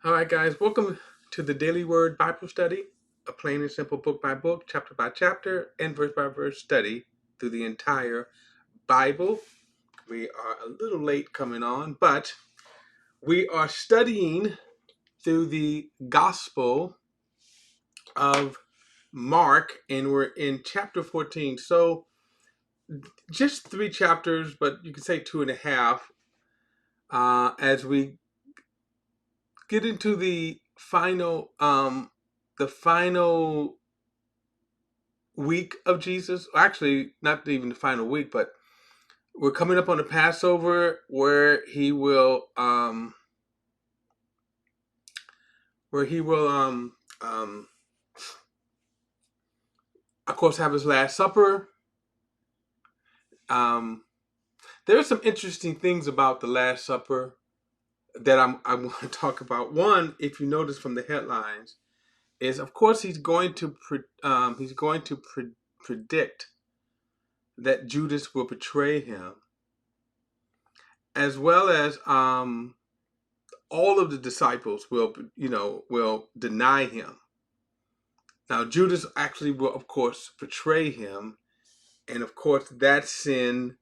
All right, guys, welcome to the Daily Word Bible Study, a plain and simple book by book, chapter by chapter, and verse by verse study through the entire Bible. We are a little late coming on, but we are studying through the Gospel of Mark, and we're in chapter 14. So, just three chapters, but you could say two and a half, as we get into the final week of Jesus. Actually, not even the final week, but we're coming up on the Passover, where he will of course have his last supper. Um, there are some interesting things about the Last Supper that I want to talk about. One, if you notice from the headlines, is of course he's going to predict that Judas will betray him, as well as all of the disciples will deny him. Now Judas actually will, of course, betray him, and of course that sin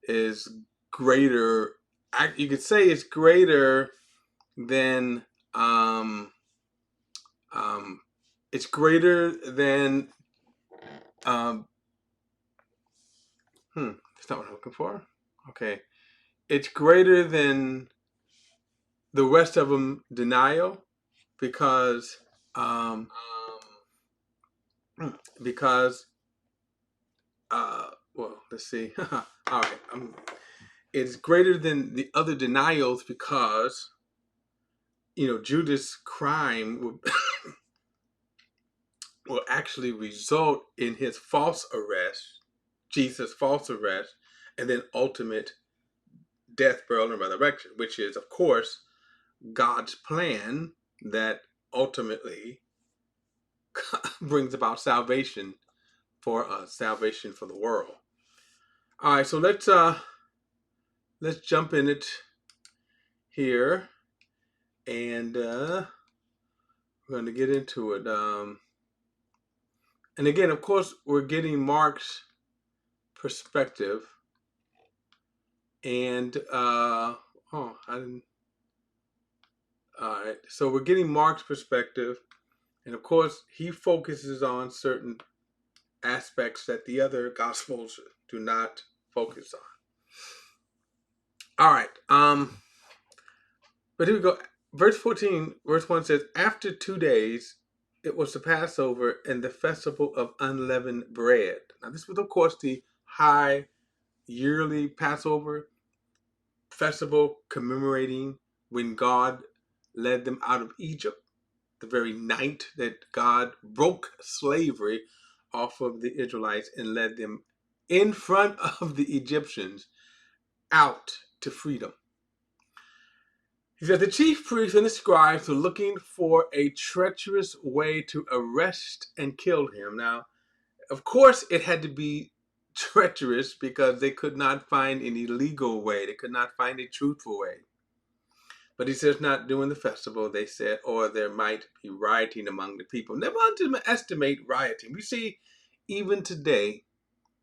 is greater. You could say it's greater than um, it's greater than um, that's not what I'm looking for. Okay, it's greater than the rest of them denial because um, because well, let's see. All right, it's greater than the other denials because Judas' crime will actually result in his false arrest, Jesus' false arrest, and then ultimate death, burial, and resurrection, which is, of course, God's plan that ultimately brings about salvation for us, salvation for the world. All right, so let's jump in it here, and we're going to get into it. And again, of course, we're getting Mark's perspective, and oh, I didn't. All right, so we're getting Mark's perspective, and of course, he focuses on certain aspects that the other gospels do not focus on. All right, but here we go. Verse 14, verse 1 says, "After 2 days, it was the Passover and the festival of unleavened bread." Now, this was, of course, the high yearly Passover festival commemorating when God led them out of Egypt, the very night that God broke slavery off of the Israelites and led them in front of the Egyptians out to freedom. He said the chief priests and the scribes were looking for a treacherous way to arrest and kill him. Now, of course, it had to be treacherous because they could not find any legal way. They could not find a truthful way. But he says not during the festival, they said, or there might be rioting among the people. Never underestimate rioting. We see even today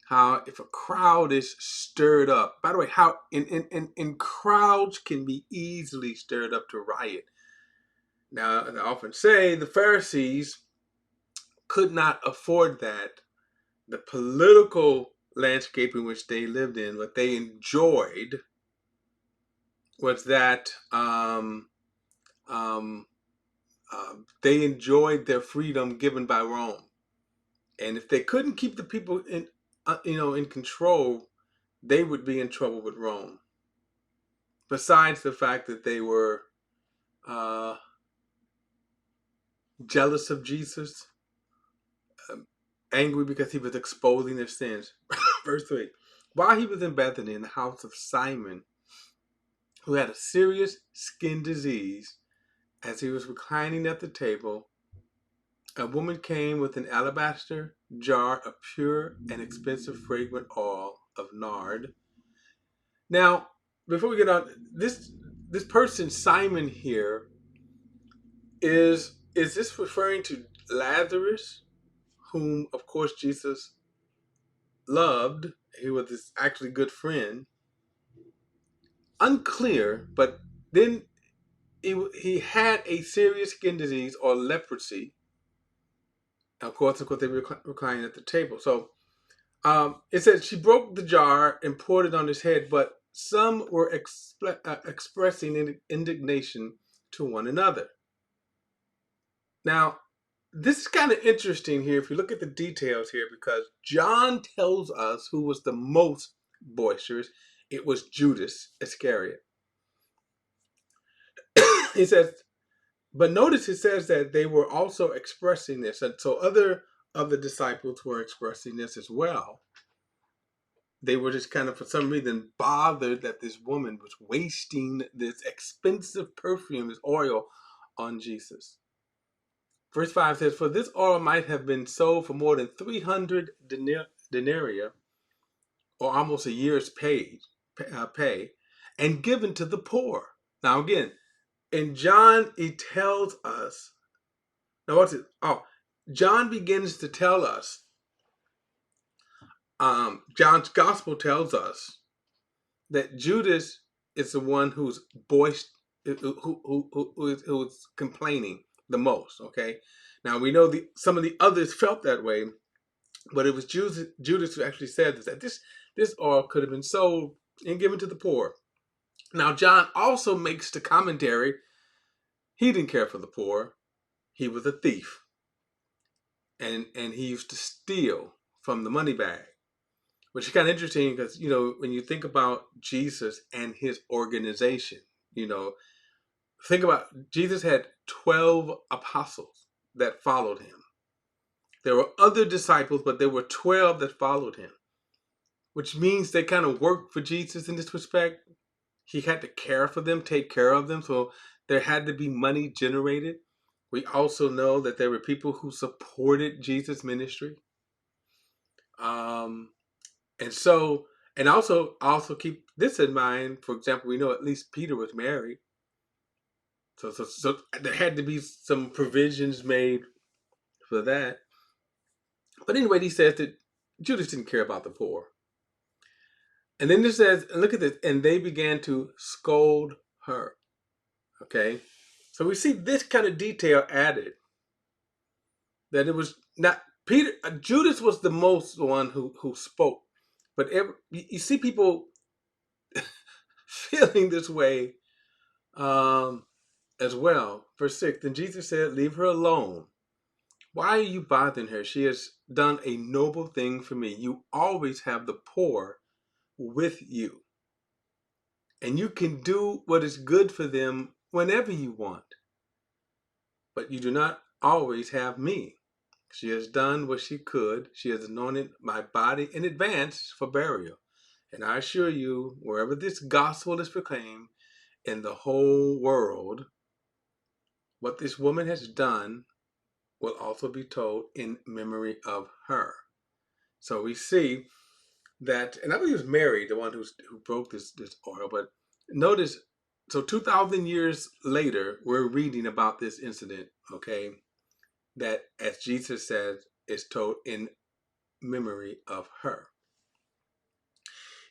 how if a crowd is stirred up, by the way, how in crowds can be easily stirred up to riot. Now, I often say the Pharisees could not afford that. The political landscape in which they lived in, what they enjoyed was that they enjoyed their freedom given by Rome, and if they couldn't keep the people in control, they would be in trouble with Rome. Besides the fact that they were uh, jealous of Jesus, angry because he was exposing their sins. Verse 3: While he was in Bethany in the house of Simon, who had a serious skin disease, as he was reclining at the table, a woman came with an alabaster jar of pure and expensive fragrant oil of nard. Now, before we get on, this person Simon here Is this referring to Lazarus, whom of course Jesus loved? He was his actually good friend. Unclear, but then he had a serious skin disease or leprosy. Of course, they were reclining at the table. So it says she broke the jar and poured it on his head, but some were expressing indignation to one another. Now, this is kind of interesting here if you look at the details here, because John tells us who was the most boisterous. It was Judas Iscariot. He says, but notice it says that they were also expressing this, and so other of the disciples were expressing this as well. They were just kind of, for some reason, bothered that this woman was wasting this expensive perfume, this oil, on Jesus. Verse 5 says, for this oil might have been sold for more than 300 denarii, or almost a year's pay, and given to the poor. Now again, in John, he tells us, now what's it? Oh, John begins to tell us, John's gospel tells us that Judas is the one who's who's complaining the most. Okay, now we know some of the others felt that way, but it was Judas who actually said that this oil could have been sold and given to the poor. Now John also makes the commentary. He didn't care for the poor. He was a thief, and he used to steal from the money bag. Which is kind of interesting because, when you think about Jesus and his organization, think about Jesus had 12 apostles that followed him. There were other disciples, but there were 12 that followed him, which means they kind of worked for Jesus in this respect. He had to care for them, take care of them. So there had to be money generated. We also know that there were people who supported Jesus' ministry. And so, and also keep this in mind. For example, we know at least Peter was married, so there had to be some provisions made for that. But anyway, he says that Judas didn't care about the poor. And then it says, and look at this, and they began to scold her. Okay, so we see this kind of detail added, that it was not Peter. Judas was the most one who spoke, but you see people feeling this way. As well. Verse 6, then Jesus said, leave her alone. Why are you bothering her? She has done a noble thing for me. You always have the poor with you, and you can do what is good for them whenever you want. But you do not always have me. She has done what she could. She has anointed my body in advance for burial. And I assure you, wherever this gospel is proclaimed in the whole world, what this woman has done will also be told in memory of her. So we see that, and I believe it was Mary, the one who broke this oil. But notice, so 2,000 years later, we're reading about this incident. Okay, that, as Jesus says, is told in memory of her.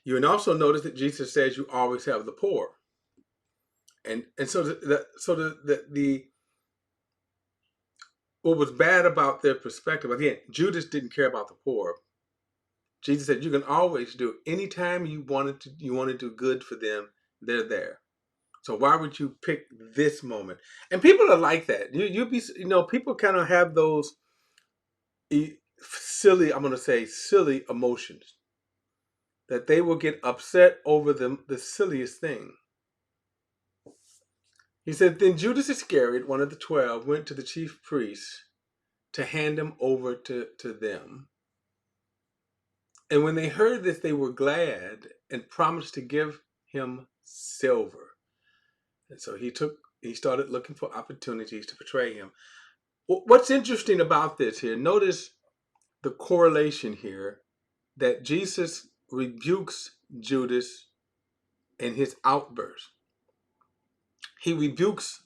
You can also notice that Jesus says you always have the poor, and so the what was bad about their perspective, again, Judas didn't care about the poor. Jesus said you can always do anytime you want to do good for them, they're there. So why would you pick this moment? And people are like that. People kind of have those silly, I'm going to say silly emotions, that they will get upset over the silliest thing. He said, then Judas Iscariot, one of the 12, went to the chief priests to hand him over to them. And when they heard this, they were glad and promised to give him silver. And so he started looking for opportunities to betray him. What's interesting about this here, notice the correlation here, that Jesus rebukes Judas in his outburst. He rebukes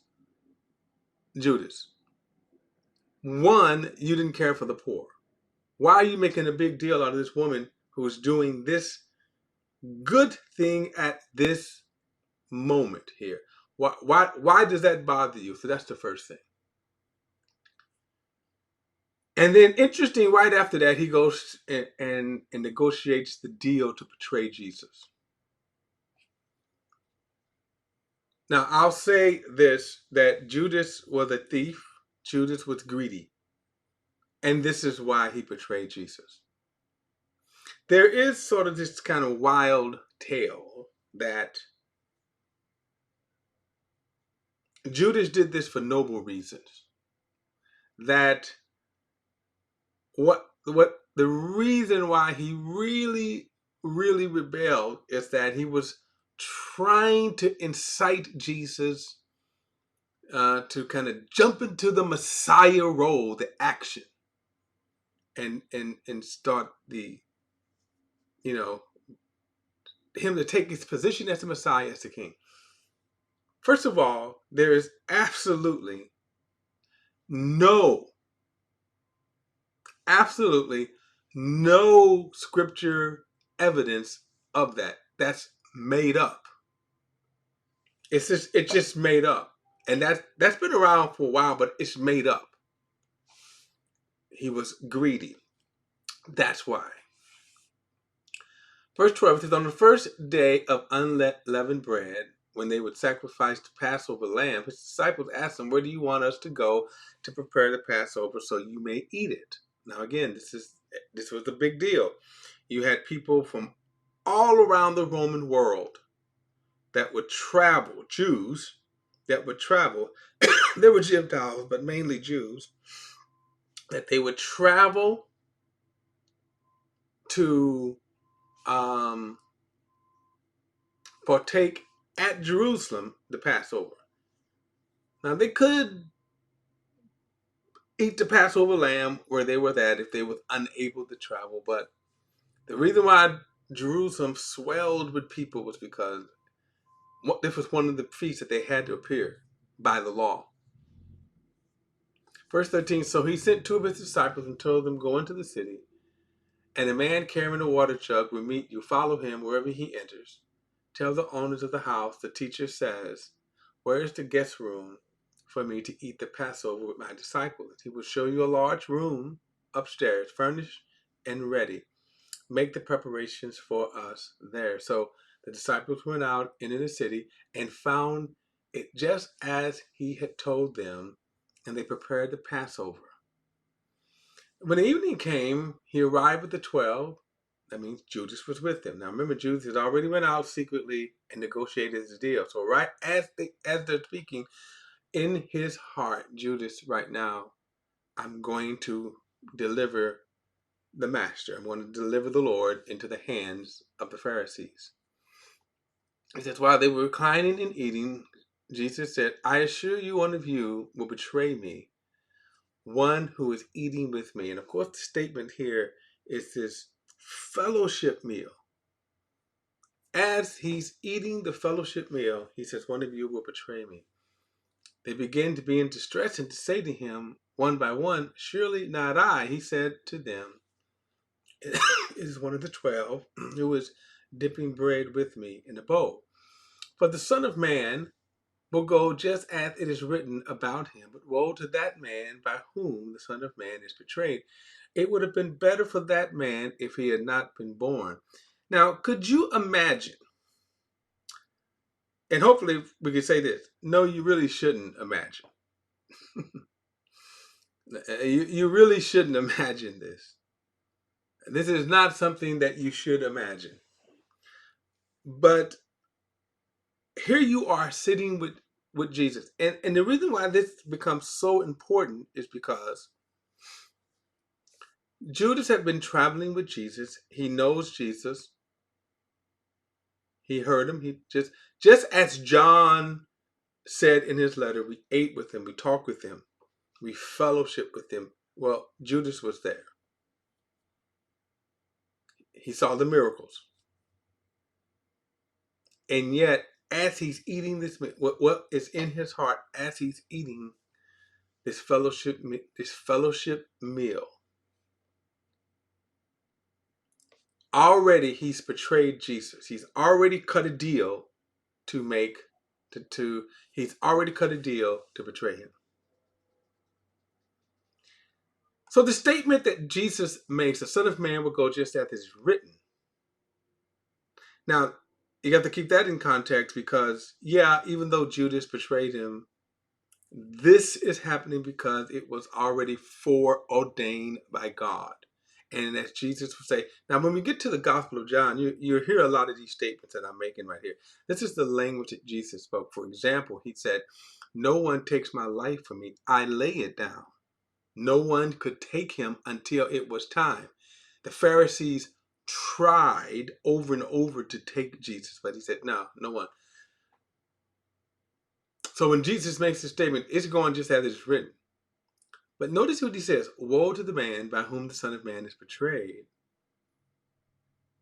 Judas. One, you didn't care for the poor. Why are you making a big deal out of this woman who's doing this good thing at this moment here? Why does that bother you? So that's the first thing. And then, interesting, right after that, he goes and negotiates the deal to betray Jesus. Now, I'll say this, that Judas was a thief, Judas was greedy, and this is why he betrayed Jesus. There is sort of this kind of wild tale that Judas did this for noble reasons. That what the reason why he really rebelled is that he was trying to incite Jesus to kind of jump into the Messiah role, the action, and start the you know him to take his position as the Messiah, as the king. First of all, there is absolutely no absolutely no scripture evidence of that. That's made up. It's just made up, and that's been around for a while, but it's made up. He was greedy. That's why. Verse 12 says, on the first day of unleavened bread, when they would sacrifice the Passover lamb, his disciples asked him, where do you want us to go to prepare the Passover so you may eat it? Now again, this was a big deal. You had people from all around the Roman world that would travel, Jews that would travel. There were Gentiles, but mainly Jews, that they would travel to partake at Jerusalem the Passover. Now they could eat the Passover lamb where they were at if they were unable to travel, but the reason why Jerusalem swelled with people was because this was one of the feasts that they had to appear by the law. Verse 13, so he sent two of his disciples and told them, go into the city, and a man carrying a water jug will meet you. Follow him wherever he enters. Tell the owners of the house, the teacher says, where is the guest room for me to eat the Passover with my disciples? He will show you a large room upstairs, furnished and ready. Make the preparations for us there. So the disciples went out into the city and found it just as he had told them, and they prepared the Passover. When the evening came, he arrived with the 12. That means Judas was with them. Now remember, Judas had already went out secretly and negotiated his deal. So right as they're speaking, in his heart, Judas, right now, I'm going to deliver the master. I'm going to deliver the Lord into the hands of the Pharisees. He says, while they were reclining and eating, Jesus said, I assure you, one of you will betray me, one who is eating with me. And of course, the statement here is this fellowship meal. As he's eating the fellowship meal, he says, one of you will betray me. They began to be in distress and to say to him, one by one, surely not I. He said to them, it is one of the 12 who is dipping bread with me in a bowl. For the Son of Man will go just as it is written about him. But woe to that man by whom the Son of Man is betrayed. It would have been better for that man if he had not been born. Now, could you imagine? And hopefully we could say this. No, you really shouldn't imagine. You really shouldn't imagine this. This is not something that you should imagine. But here you are sitting with Jesus. And the reason why this becomes so important is because Judas had been traveling with Jesus. He knows Jesus. He heard him. He just as John said in his letter, we ate with him, we talked with him, we fellowshiped with him. Well, Judas was there. He saw the miracles. And yet, as he's eating this, what is in his heart as he's eating this fellowship meal. Already he's betrayed Jesus. He's already cut a deal to make to he's already cut a deal to betray him. So the statement that Jesus makes, the Son of Man will go just as it is written. Now, you have to keep that in context because, yeah, even though Judas betrayed him, this is happening because it was already foreordained by God. And as Jesus would say, now when we get to the Gospel of John, you hear a lot of these statements that I'm making right here. This is the language that Jesus spoke. For example, he said, "No one takes my life from me. I lay it down. No one could take him until it was time." The Pharisees tried over and over to take Jesus, but he said, "No, no one." So when Jesus makes this statement, it's going just as it's written. But notice what he says: "Woe to the man by whom the Son of Man is betrayed."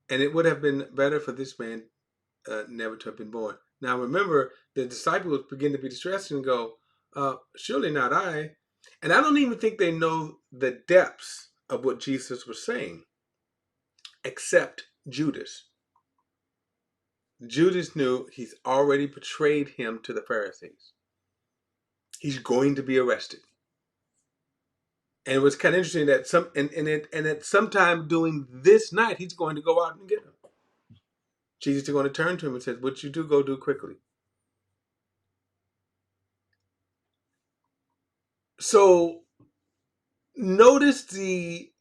And it would have been better for this man never to have been born. Now remember, the disciples begin to be distressed and go, "Surely not I." And I don't even think they know the depths of what Jesus was saying, except Judas. Judas knew he's already betrayed him to the Pharisees. He's going to be arrested. And it was kind of interesting that at sometime during this night, he's going to go out and get him. Jesus is going to turn to him and says, "What you do, go do quickly." So notice the,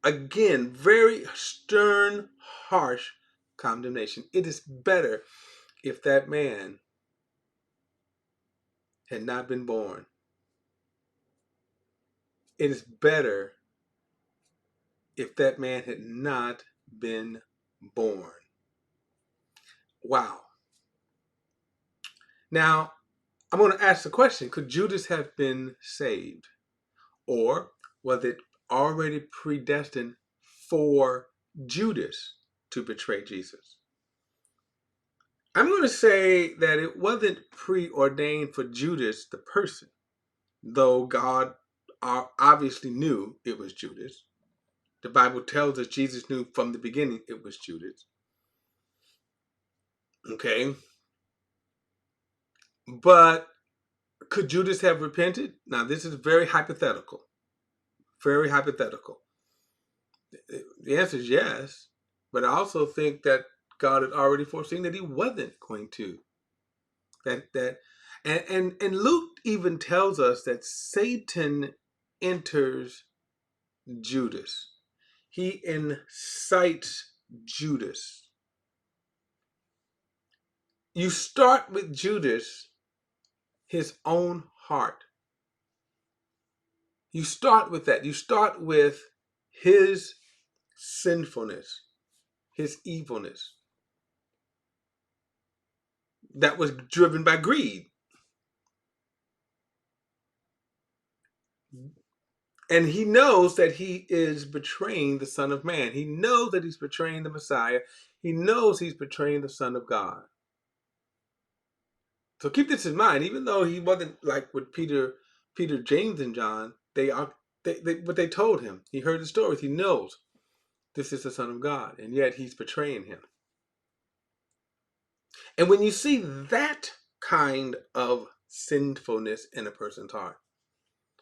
again, very stern, harsh condemnation. It is better if that man had not been born. It is better if that man had not been born. Wow. Now, I'm going to ask the question, could Judas have been saved? Or was it already predestined for Judas to betray Jesus? I'm going to say that it wasn't preordained for Judas, the person, though God obviously knew it was Judas. The Bible tells us Jesus knew from the beginning it was Judas. Okay. But could Judas have repented? Now, this is very hypothetical. Very hypothetical. The answer is yes. But I also think that God had already foreseen that he wasn't going to. And Luke even tells us that Satan enters Judas. He incites Judas. You start with Judas, his own heart. You start with that. You start with his sinfulness, his evilness that was driven by greed. And he knows that he is betraying the Son of Man. He knows that he's betraying the Messiah. He knows he's betraying the Son of God. So keep this in mind. Even though he wasn't like with Peter, James, and John, what they told him. He heard the stories. He knows this is the Son of God, and yet he's betraying him. And when you see that kind of sinfulness in a person's heart,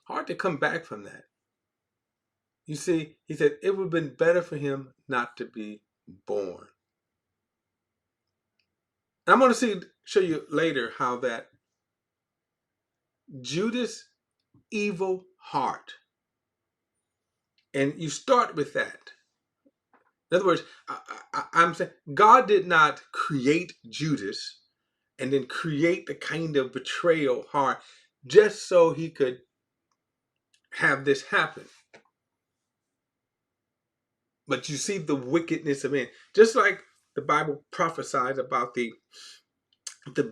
hard to come back from that. You see, he said it would have been better for him not to be born. And I'm going to show you later how that Judas' evil heart, and you start with that. In other words, I'm saying God did not create Judas and then create the kind of betrayal heart just so he could have this happen. But you see the wickedness of men. Just like the Bible prophesies about the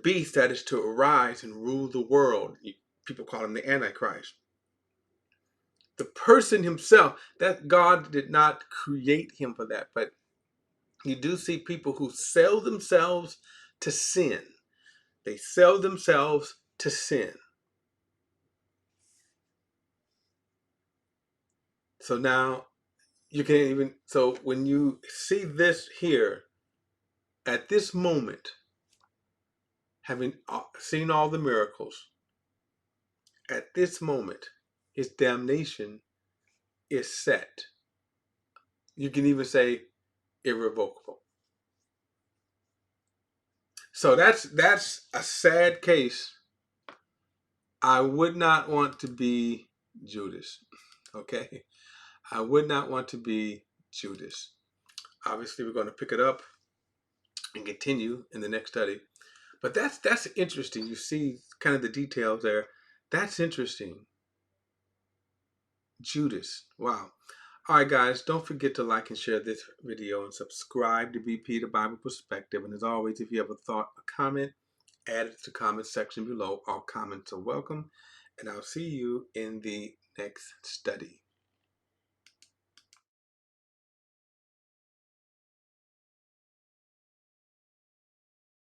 beast that is to arise and rule the world. People call him the Antichrist. The person himself, that God did not create him for that. But you do see people who sell themselves to sin. They sell themselves to sin. So now you can even, so when you see this here, at this moment, having seen all the miracles, at this moment, his damnation is set. You can even say irrevocable. So that's a sad case. I would not want to be Judas. Okay? I would not want to be Judas. Obviously, we're going to pick it up and continue in the next study. But that's interesting. You see kind of the details there. That's interesting. Judas. Wow. All right, guys, don't forget to like and share this video and subscribe to BP, the Bible Perspective. And as always, if you have a thought, a comment, add it to the comment section below. All comments are welcome. And I'll see you in the next study.